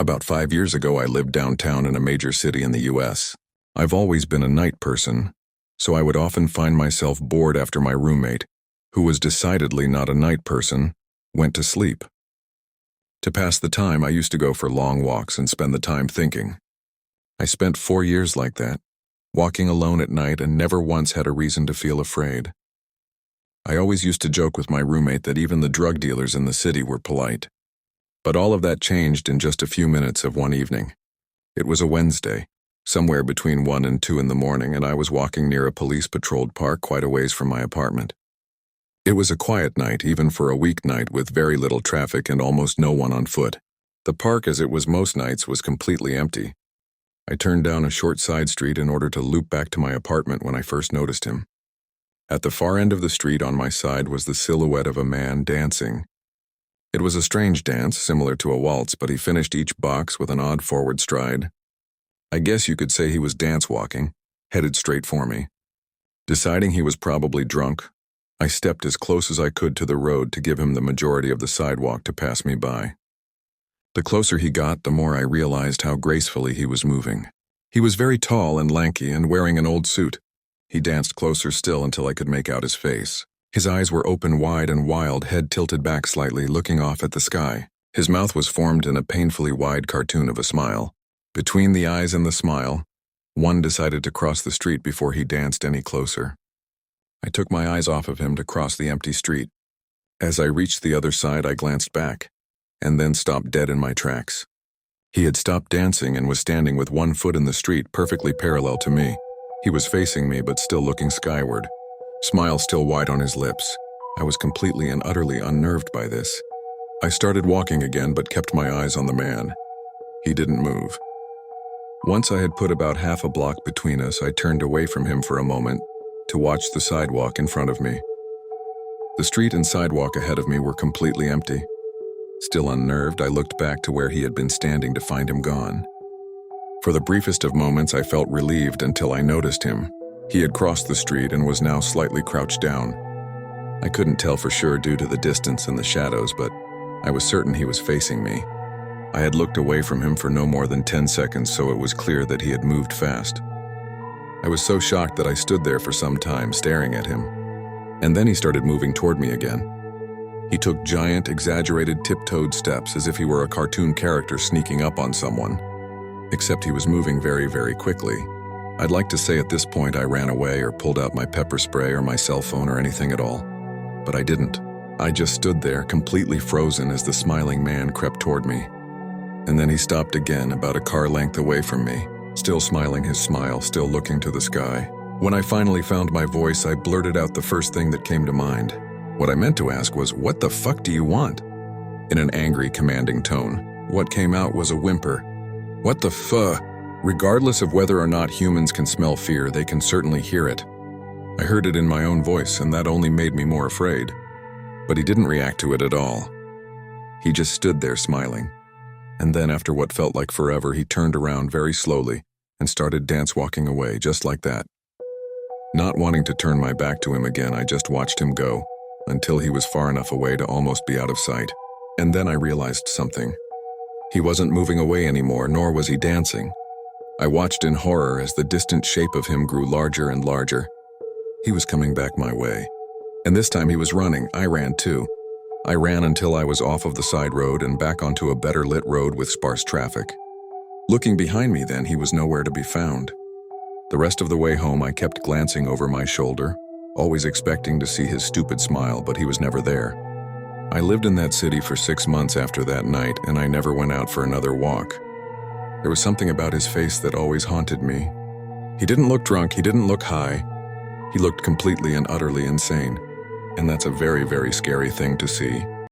About 5 years ago, I lived downtown in a major city in the US. I've always been a night person, so I would often find myself bored after my roommate, who was decidedly not a night person, went to sleep. To pass the time, I used to go for long walks and spend the time thinking. I spent 4 years like that, walking alone at night and never once had a reason to feel afraid. I always used to joke with my roommate that even the drug dealers in the city were polite. But all of that changed in just a few minutes of one evening. It was a Wednesday, somewhere between 1 and 2 in the morning, and I was walking near a police-patrolled park quite a ways from my apartment. It was a quiet night, even for a weeknight, with very little traffic and almost no one on foot. The park, as it was most nights, was completely empty. I turned down a short side street in order to loop back to my apartment when I first noticed him. At the far end of the street on my side was the silhouette of a man dancing. It was a strange dance, similar to a waltz, but he finished each box with an odd forward stride. I guess you could say he was dance-walking, headed straight for me. Deciding he was probably drunk, I stepped as close as I could to the road to give him the majority of the sidewalk to pass me by. The closer he got, the more I realized how gracefully he was moving. He was very tall and lanky and wearing an old suit. He danced closer still until I could make out his face. His eyes were open wide and wild, head tilted back slightly, looking off at the sky. His mouth was formed in a painfully wide cartoon of a smile. Between the eyes and the smile, one decided to cross the street before he danced any closer. I took my eyes off of him to cross the empty street. As I reached the other side, I glanced back, and then stopped dead in my tracks. He had stopped dancing and was standing with one foot in the street, perfectly parallel to me. He was facing me, but still looking skyward, smile still wide on his lips. I was completely and utterly unnerved by this. I started walking again, but kept my eyes on the man. He didn't move. Once I had put about half a block between us, I turned away from him for a moment to watch the sidewalk in front of me. The street and sidewalk ahead of me were completely empty. Still unnerved, I looked back to where he had been standing to find him gone. For the briefest of moments, I felt relieved until I noticed him. He had crossed the street and was now slightly crouched down. I couldn't tell for sure due to the distance and the shadows, but I was certain he was facing me. I had looked away from him for no more than 10 seconds, so it was clear that he had moved fast. I was so shocked that I stood there for some time staring at him. And then he started moving toward me again. He took giant, exaggerated, tiptoed steps as if he were a cartoon character sneaking up on someone. Except he was moving very, very quickly. I'd like to say at this point I ran away or pulled out my pepper spray or my cell phone or anything at all. But I didn't. I just stood there, completely frozen, as the smiling man crept toward me. And then he stopped again, about a car length away from me, still smiling his smile, still looking to the sky. When I finally found my voice, I blurted out the first thing that came to mind. What I meant to ask was, "What the fuck do you want?" In an angry, commanding tone. What came out was a whimper. What the fuck? Regardless of whether or not humans can smell fear, they can certainly hear it. I heard it in my own voice, and that only made me more afraid. But he didn't react to it at all. He just stood there smiling. And then, after what felt like forever, he turned around very slowly and started dance-walking away, just like that. Not wanting to turn my back to him again, I just watched him go, until he was far enough away to almost be out of sight. And then I realized something. He wasn't moving away anymore, nor was he dancing. I watched in horror as the distant shape of him grew larger and larger. He was coming back my way. And this time he was running. I ran too. I ran until I was off of the side road and back onto a better lit road with sparse traffic. Looking behind me then, he was nowhere to be found. The rest of the way home, I kept glancing over my shoulder, always expecting to see his stupid smile, but he was never there. I lived in that city for 6 months after that night, and I never went out for another walk. There was something about his face that always haunted me. He didn't look drunk, he didn't look high. He looked completely and utterly insane. And that's a very, very scary thing to see.